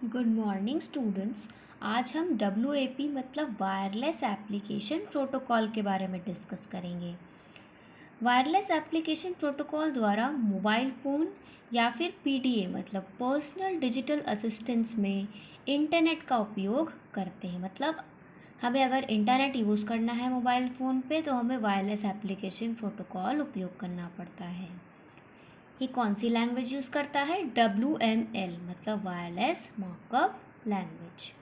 Good morning students. आज हम WAP मतलब वायरलेस एप्लीकेशन प्रोटोकॉल के बारे में डिस्कस करेंगे। वायरलेस एप्लीकेशन प्रोटोकॉल द्वारा मोबाइल फ़ोन या फिर PDA मतलब पर्सनल डिजिटल असिस्टेंस में इंटरनेट का उपयोग करते हैं। मतलब हमें अगर इंटरनेट यूज़ करना है मोबाइल फ़ोन पे तो हमें वायरलेस एप्लीकेशन प्रोटोकॉल उपयोग करना पड़ता है। ये कौन सी लैंग्वेज यूज़ करता है? WML मतलब वायरलेस मार्कअप लैंग्वेज।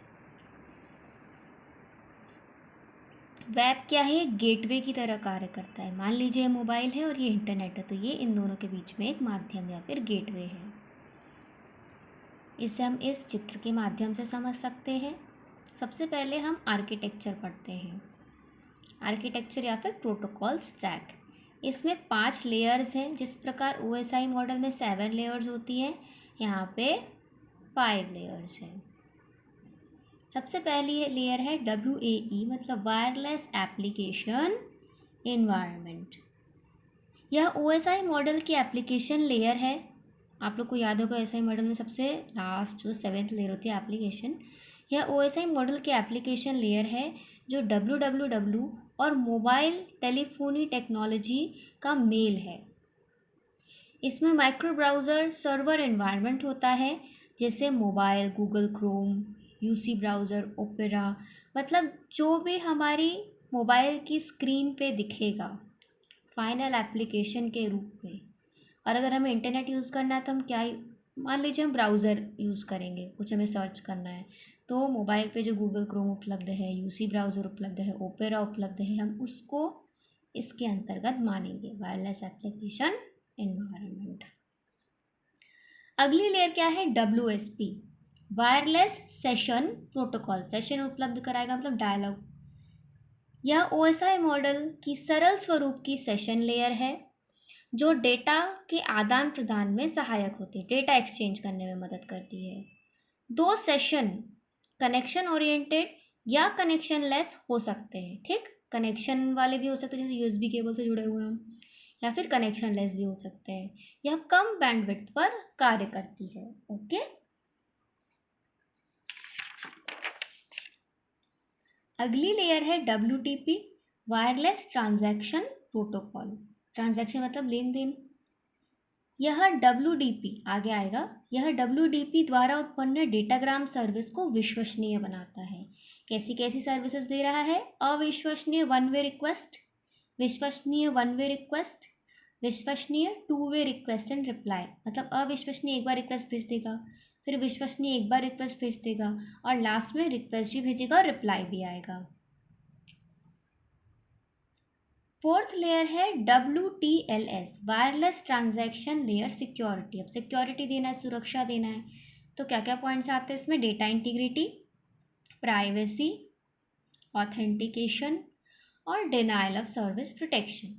वेब क्या है? गेटवे की तरह कार्य करता है। मान लीजिए मोबाइल है और ये इंटरनेट है, तो ये इन दोनों के बीच में एक माध्यम या फिर गेटवे है। इसे हम इस चित्र के माध्यम से समझ सकते हैं। सबसे पहले हम आर्किटेक्चर पढ़ते हैं। आर्किटेक्चर या फिर प्रोटोकॉल स्टैक। इसमें 5 लेयर्स हैं। जिस प्रकार OSI मॉडल में 7 लेयर्स होती हैं, यहाँ पे 5 लेयर्स हैं। सबसे पहली लेयर है WAE मतलब वायरलेस एप्लीकेशन इन्वायरमेंट। यह OSI मॉडल की एप्लीकेशन लेयर है। आप लोग को याद होगा OSI मॉडल में सबसे लास्ट जो 7th लेयर होती है एप्लीकेशन, यह OSI मॉडल की एप्लीकेशन लेयर है जो WWW और मोबाइल टेलीफोनी टेक्नोलॉजी का मेल है। इसमें माइक्रो ब्राउज़र सर्वर एनवायरनमेंट होता है, जैसे mobile, Google Chrome, UC browser, opera, मतलब जो भी हमारी मोबाइल की स्क्रीन पे दिखेगा फाइनल एप्लीकेशन के रूप में। और अगर हमें इंटरनेट यूज़ करना है तो हम क्या, मान लीजिए हम ब्राउज़र यूज़ करेंगे, कुछ हमें सर्च करना है, तो मोबाइल पे जो गूगल क्रोम उपलब्ध है, UC ब्राउज़र उपलब्ध है, ओपेरा उपलब्ध है, हम उसको इसके अंतर्गत मानेंगे वायरलेस एप्लीकेशन एनवायरनमेंट। अगली लेयर क्या है? WSP wireless session protocol. Session उपलब्ध कराएगा मतलब डायलॉग। यह OSI मॉडल की सरल स्वरूप की सेशन लेयर है जो डेटा के आदान प्रदान में सहायक होती है, डेटा एक्सचेंज करने में मदद करती है। 2 सेशन कनेक्शन ओरिएंटेड या कनेक्शन लेस हो सकते हैं। ठीक, कनेक्शन वाले भी हो सकते हैं, जैसे USB केबल से जुड़े हुए हैं, या फिर कनेक्शन लेस भी हो सकते हैं। यह कम बैंडविड्थ पर कार्य करती है। ओके, अगली लेयर है WTP wireless transaction protocol. Transaction मतलब लेन देन। यह WDP आगे आएगा। यह WDP द्वारा उत्पन्न डेटाग्राम सर्विस को विश्वसनीय बनाता है। कैसी कैसी सर्विसेज दे रहा है? अविश्वसनीय 1 वे रिक्वेस्ट, विश्वसनीय 1 वे रिक्वेस्ट, विश्वसनीय 2 वे रिक्वेस्ट एंड रिप्लाई। मतलब अविश्वसनीय एक बार रिक्वेस्ट भेज देगा, फिर विश्वसनीय एक बार रिक्वेस्ट भेज देगा, और लास्ट में रिक्वेस्ट भी भेजेगा और रिप्लाई भी आएगा। 4th लेयर है WTLS wireless transaction layer security. अब सिक्योरिटी देना है, सुरक्षा देना है, तो क्या क्या पॉइंट्स आते हैं इसमें? डेटा इंटीग्रिटी, प्राइवेसी, ऑथेंटिकेशन और denial of service protection.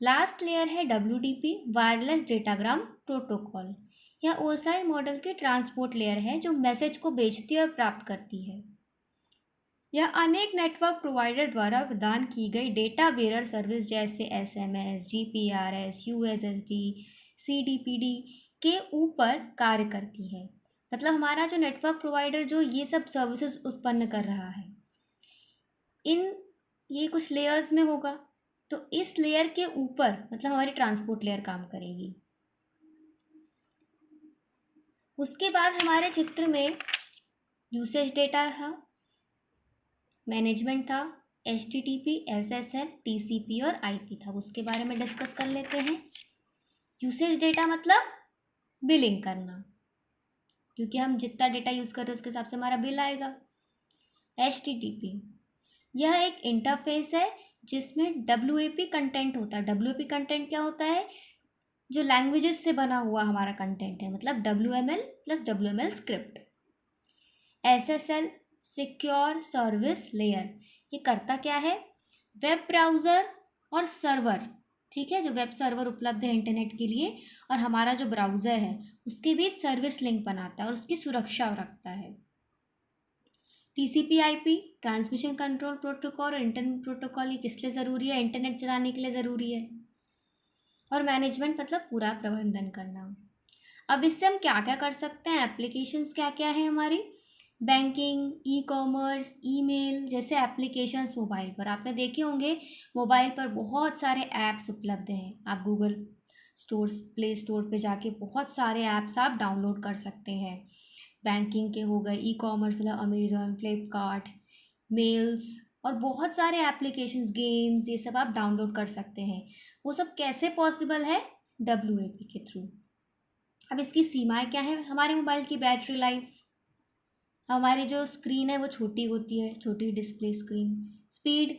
Last layer है WDP वायरलेस डेटाग्राम प्रोटोकॉल। यह OSI मॉडल की ट्रांसपोर्ट लेयर है जो मैसेज को भेजती है और प्राप्त करती है। यह अनेक नेटवर्क प्रोवाइडर द्वारा प्रदान की गई डेटा बेरर सर्विस जैसे SMS, GPRS, USSD, CDPD के ऊपर कार्य करती है। मतलब हमारा जो नेटवर्क प्रोवाइडर जो ये सब सर्विसेज उत्पन्न कर रहा है, ये कुछ लेयर्स में होगा, तो इस लेयर के ऊपर मतलब हमारी ट्रांसपोर्ट लेयर काम करेगी। उसके बाद हमारे चित्र में यूसेज डेटा था, मैनेजमेंट था, HTTP, SSL, TCP और IP था। उसके बारे में डिस्कस कर लेते हैं। यूसेज डेटा मतलब बिलिंग करना, क्योंकि हम जितना डेटा यूज़ कर रहे हैं उसके हिसाब से हमारा बिल आएगा। HTTP यह एक इंटरफेस है जिसमें WAP कंटेंट होता है। WAP कंटेंट क्या होता है? जो लैंग्वेजेस से बना हुआ हमारा कंटेंट है, मतलब WML plus WML script. SSL secure service layer, ये करता क्या है? वेब ब्राउज़र और सर्वर, ठीक है, जो वेब सर्वर उपलब्ध है इंटरनेट के लिए और हमारा जो ब्राउज़र है उसके बीच सर्विस लिंक बनाता है और उसकी सुरक्षा रखता है। TCP/IP ट्रांसमिशन कंट्रोल प्रोटोकॉल और इंटरनेट प्रोटोकॉल, ये किस लिए ज़रूरी है? इंटरनेट चलाने के लिए ज़रूरी है। और मैनेजमेंट मतलब पूरा प्रबंधन करना। अब इससे हम क्या क्या कर सकते हैं, एप्लीकेशंस क्या क्या है हमारी, बैंकिंग, ई कॉमर्स, ईमेल जैसे एप्लीकेशंस मोबाइल पर आपने देखे होंगे। मोबाइल पर बहुत सारे ऐप्स उपलब्ध हैं, आप गूगल स्टोर्स प्ले स्टोर पे जाके बहुत सारे ऐप्स आप डाउनलोड कर सकते हैं। बैंकिंग के हो गए, ई कॉमर्स मतलब अमेजोन, फ्लिपकार्ट, मेल्स और बहुत सारे एप्लीकेशंस, गेम्स, ये सब आप डाउनलोड कर सकते हैं। वो सब कैसे पॉसिबल है, WAP के थ्रू। अब इसकी सीमाएं क्या है, हमारे मोबाइल की बैटरी लाइफ, हमारी जो स्क्रीन है वो छोटी होती है, छोटी डिस्प्ले स्क्रीन, स्पीड,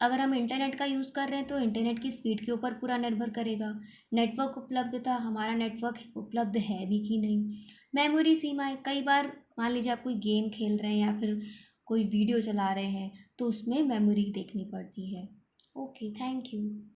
अगर हम इंटरनेट का यूज़ कर रहे हैं तो इंटरनेट की स्पीड के ऊपर पूरा निर्भर करेगा। नेटवर्क उपलब्धता, हमारा नेटवर्क उपलब्ध है भी कि नहीं। मेमोरी सीमाएं, कई बार मान लीजिए आप कोई गेम खेल रहे हैं या फिर कोई वीडियो चला रहे हैं तो उसमें मेमोरी देखनी पड़ती है। Okay, thank you.